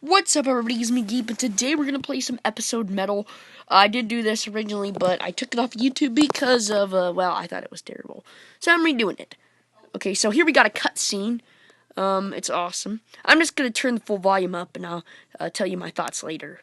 What's up, everybody? It's me, Geep, and today we're gonna play some Episode Metal. I did do this originally, but I took it off YouTube because of, I thought it was terrible. So I'm redoing it. Okay, so here we got a cutscene. It's awesome. I'm just gonna turn the full volume up, and I'll tell you my thoughts later.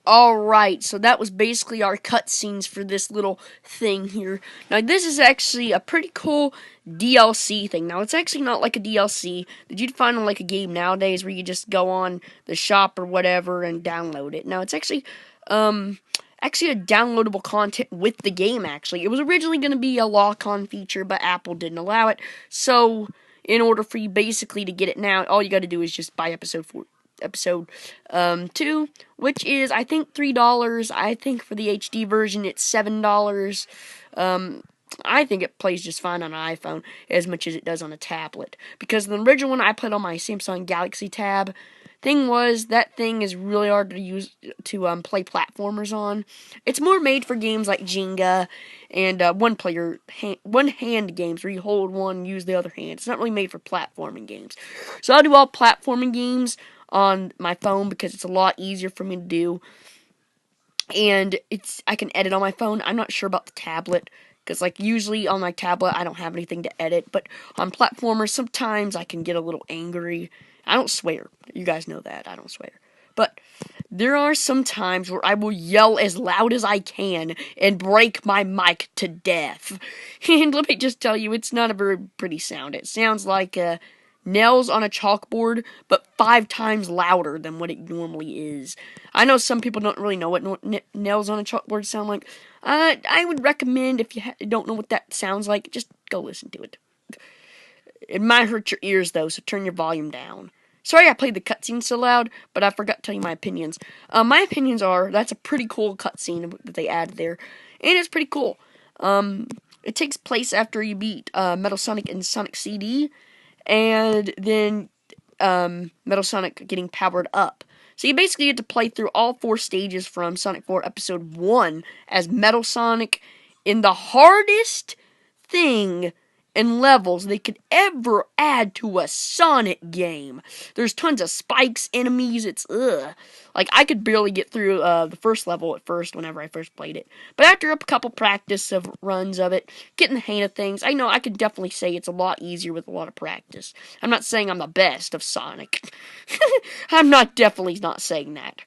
Alright, so that was basically our cutscenes for this little thing here. Now, this is actually a pretty cool DLC thing. Now, it's actually not like a DLC that you'd find on like a game nowadays where you just go on the shop or whatever and download it. Now, it's actually a downloadable content with the game, actually. It was originally going to be a lock-on feature, but Apple didn't allow it. So, in order for you basically to get it now, all you got to do is just buy episode 2, which is I think $3. I think for the HD version it's $7. I think it plays just fine on an iPhone as much as it does on a tablet, because the original one I played on my Samsung Galaxy Tab. Thing was, that thing is really hard to use to play platformers on. It's more made for games like Jenga and one hand games where you hold one, use the other hand. It's not really made for platforming games. So I'll do all platforming games on my phone because it's a lot easier for me to do, and I can edit on my phone. I'm not sure about the tablet, because like usually on my tablet I don't have anything to edit, but on platformers sometimes I can get a little angry. I don't swear. You guys know that I don't swear. But there are some times where I will yell as loud as I can and break my mic to death. And let me just tell you, it's not a very pretty sound. It sounds like nails on a chalkboard, but 5 times louder than what it normally is. I know some people don't really know what nails on a chalkboard sound like. I would recommend, if you don't know what that sounds like, just go listen to it. It might hurt your ears, though, so turn your volume down. Sorry I played the cutscene so loud, but I forgot to tell you my opinions. My opinions are, that's a pretty cool cutscene that they added there, and it's pretty cool. It takes place after you beat Metal Sonic and Sonic CD, and then Metal Sonic getting powered up. So you basically get to play through all 4 stages from Sonic 4 Episode 1 as Metal Sonic in the hardest thing and levels they could ever add to a Sonic game. There's tons of spikes, enemies, it's ugh. Like, I could barely get through the first level at first whenever I first played it. But after a couple practice of runs of it, getting the hang of things, I know I could definitely say it's a lot easier with a lot of practice. I'm not saying I'm the best of Sonic. I'm definitely not saying that.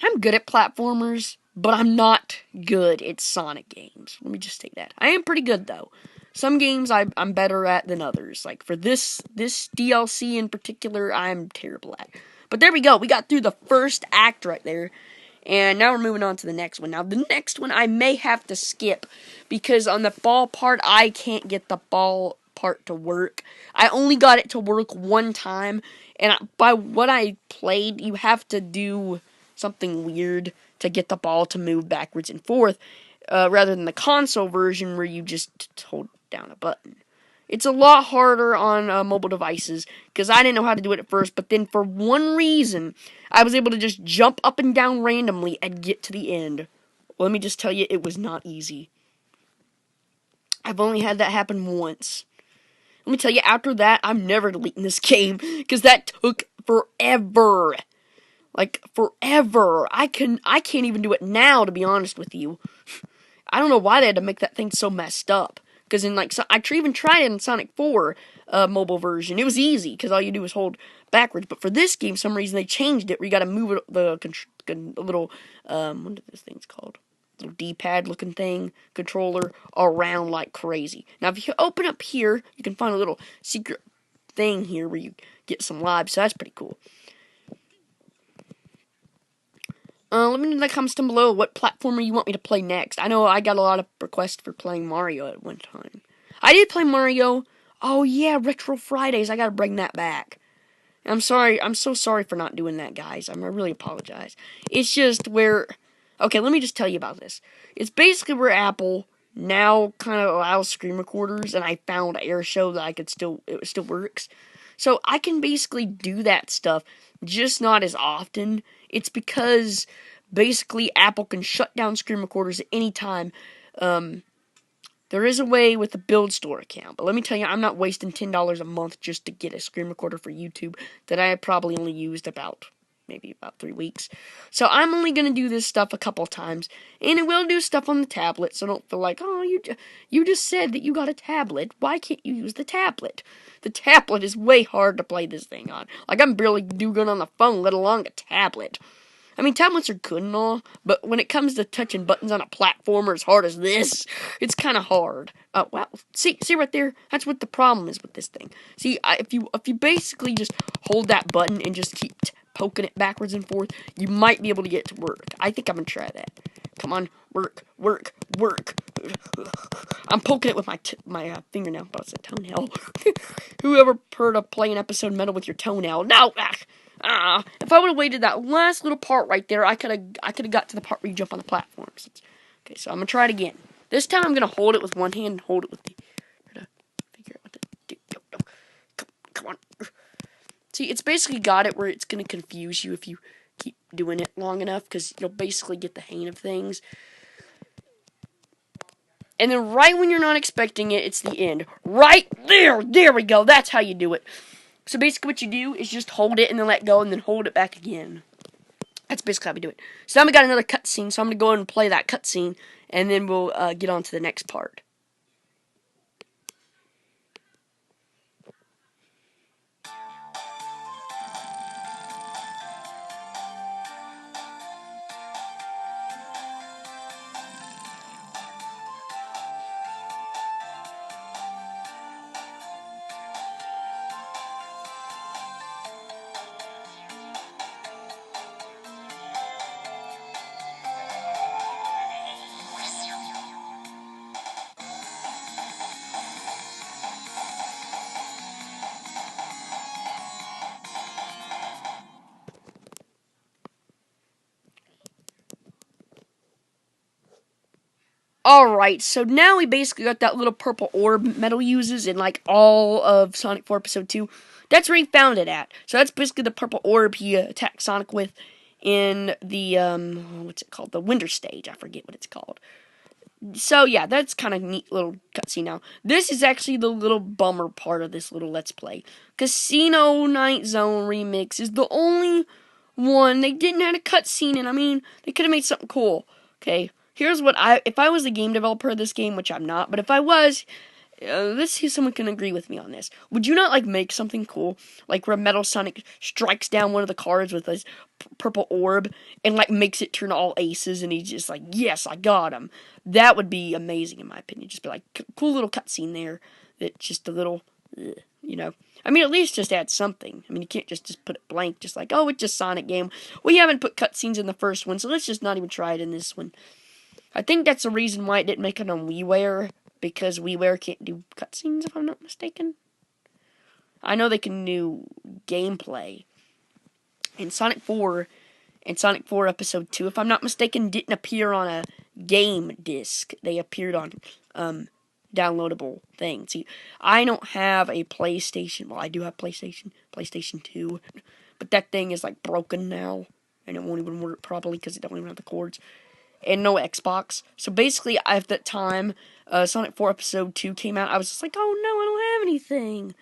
I'm good at platformers, but I'm not good at Sonic games. Let me just say that. I am pretty good, though. Some games I'm better at than others. Like, for this DLC in particular, I'm terrible at. But there we go. We got through the first act right there. And now we're moving on to the next one. Now, the next one I may have to skip, because on the ball part, I can't get the ball part to work. I only got it to work one time, and by what I played, you have to do something weird to get the ball to move backwards and forth, rather than the console version where you just hold down a button. It's a lot harder on mobile devices because I didn't know how to do it at first, but then for one reason, I was able to just jump up and down randomly and get to the end. Let me just tell you, it was not easy. I've only had that happen once. Let me tell you, after that, I'm never deleting this game because that took forever. Like forever. I can't even do it now, to be honest with you. I don't know why they had to make that thing so messed up. Because in I even tried it in Sonic 4 mobile version. It was easy because all you do is hold backwards. But for this game, some reason they changed it where you got to move the little what are these things called? Little D-pad looking thing, controller around like crazy. Now if you open up here, you can find a little secret thing here where you get some lives. So that's pretty cool. Let me know in the comments down below what platformer you want me to play next. I know I got a lot of requests for playing Mario at one time. I did play Mario. Oh yeah, Retro Fridays. I gotta bring that back. I'm sorry. I'm so sorry for not doing that, guys. I really apologize. It's just where... Okay, let me just tell you about this. It's basically where Apple now kind of allows screen recorders, and I found AirShow that it still works. So I can basically do that stuff, just not as often. It's because basically Apple can shut down screen recorders at any time. There is a way with the Build Store account, but let me tell you, I'm not wasting $10 a month just to get a screen recorder for YouTube that I probably only used maybe about 3 weeks. So I'm only going to do this stuff a couple times, and it will do stuff on the tablet, so don't feel like, oh, you just said that you got a tablet. Why can't you use the tablet? The tablet is way hard to play this thing on. Like, I'm barely doing good on the phone, let alone a tablet. I mean, tablets are good and all, but when it comes to touching buttons on a platformer as hard as this, it's kind of hard. Wow, see right there? That's what the problem is with this thing. See, if you basically just hold that button and just keep poking it backwards and forth, you might be able to get it to work. I think I'm gonna try that. Come on, work. I'm poking it with my fingernail, but it's a toenail. Whoever heard of playing episode metal with your toenail? No. If I would have waited that last little part right there, I could have got to the part where you jump on the platforms. Okay, so I'm gonna try it again. This time I'm gonna hold it with one hand and hold it with the. Figure out what to do. Come on. See, it's basically got it where it's gonna confuse you if you keep doing it long enough, because you'll basically get the hang of things. And then right when you're not expecting it, it's the end. Right there! There we go. That's how you do it. So basically what you do is just hold it and then let go and then hold it back again. That's basically how we do it. So now we got another cutscene, so I'm going to go ahead and play that cutscene, and then we'll get on to the next part. Alright, so now we basically got that little purple orb Metal uses in like all of Sonic 4 Episode 2. That's where he found it at. So that's basically the purple orb he attacked Sonic with in the, what's it called? The Winter Stage. I forget what it's called. So yeah, that's kind of neat little cutscene now. This is actually the little bummer part of this little Let's Play. Casino Night Zone Remix is the only one they didn't have a cutscene in. I mean, they could have made something cool. Okay, here's what if I was the game developer of this game, which I'm not, but if I was, let's see if someone can agree with me on this. Would you not like make something cool, like where Metal Sonic strikes down one of the cards with his purple orb and like makes it turn all aces, and he's just like, yes, I got him. That would be amazing in my opinion. Just be like cool little cutscene there. That just a little, you know. I mean, at least just add something. I mean, you can't just put it blank, just like, oh, it's just Sonic game. We haven't put cutscenes in the first one, so let's just not even try it in this one. I think that's the reason why it didn't make it on WiiWare, because WiiWare can't do cutscenes, if I'm not mistaken. I know they can do gameplay. And Sonic 4 and Sonic 4 Episode 2, if I'm not mistaken, didn't appear on a game disc. They appeared on downloadable thing. See, I don't have a PlayStation. Well, I do have PlayStation 2, but that thing is like broken now, and it won't even work properly because it don't even have the cords. And no Xbox. So basically, at that time, Sonic 4 Episode 2 came out, I was just like, oh no, I don't have anything.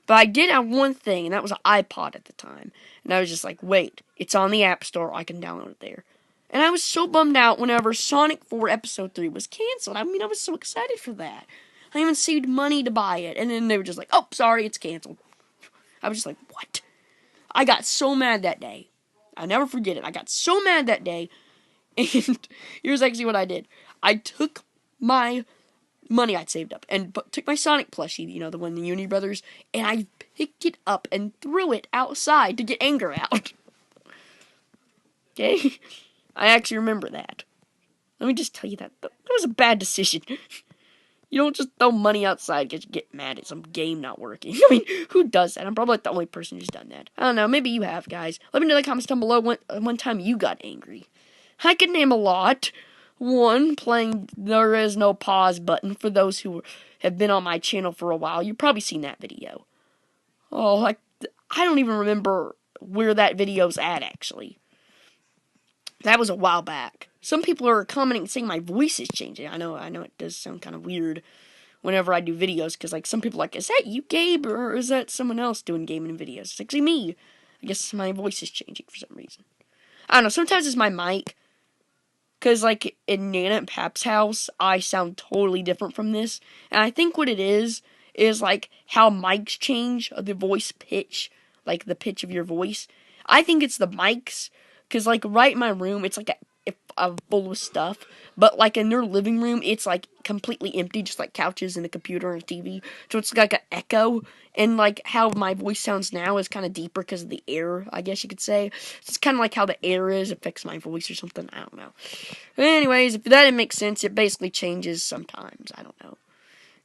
But I did have one thing, and that was an iPod at the time. And I was just like, wait, it's on the App Store, I can download it there. And I was so bummed out whenever Sonic 4 Episode 3 was canceled. I mean, I was so excited for that. I even saved money to buy it, and then they were just like, oh, sorry, it's canceled. I was just like, what? I got so mad that day. I'll never forget it. I got so mad that day. And here's actually what I did. I took my money I'd saved up and took my Sonic plushie, you know, the one, the Uni Brothers, and I picked it up and threw it outside to get anger out. Okay? I actually remember that. Let me just tell you that was a bad decision. You don't just throw money outside because you get mad at some game not working. I mean, who does that? I'm probably like the only person who's done that. I don't know, maybe you have, guys. Let me know in the comments down below one time you got angry. I could name a lot. One, playing There Is No Pause button for those who have been on my channel for a while. You've probably seen that video. Oh, I don't even remember where that video's at, actually. That was a while back. Some people are commenting saying my voice is changing. I know it does sound kind of weird whenever I do videos, because like some people are like, is that you, Gabe, or is that someone else doing gaming videos? It's actually me. I guess my voice is changing for some reason. I don't know, sometimes it's my mic. Because, like, in Nana and Pap's house, I sound totally different from this. And I think what it is, like, how mics change the voice pitch. Like, the pitch of your voice. I think it's the mics. Because, like, right in my room, it's, like, full of stuff. But, like, in their living room, it's, like, completely empty. Just, like, couches and a computer and a TV. So it's, like, an echo. And, like, how my voice sounds now is kind of deeper because of the air, I guess you could say. It's kind of like how the air affects my voice or something. I don't know. But anyways, if that didn't make sense, it basically changes sometimes. I don't know.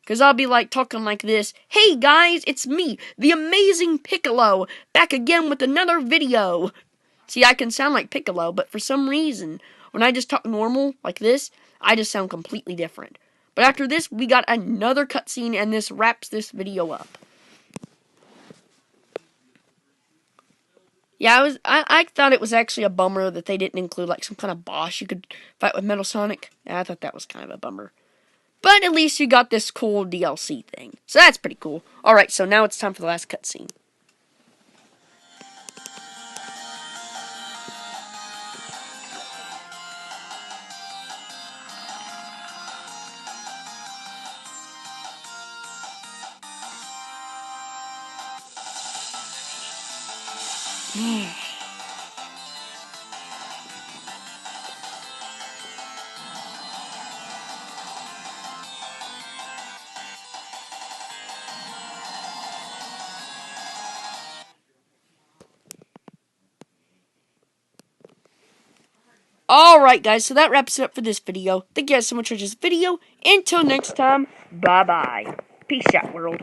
Because I'll be, like, talking like this. Hey, guys, it's me, the amazing Piccolo, back again with another video. See, I can sound like Piccolo, but for some reason, when I just talk normal, like this, I just sound completely different. But after this, we got another cutscene, and this wraps this video up. Yeah, I thought it was actually a bummer that they didn't include, like, some kind of boss you could fight with Metal Sonic. Yeah, I thought that was kind of a bummer. But at least you got this cool DLC thing. So that's pretty cool. Alright, so now it's time for the last cutscene. Alright, guys, so that wraps it up for this video. Thank you guys so much for this video. Until next time, bye-bye. Peace out, world.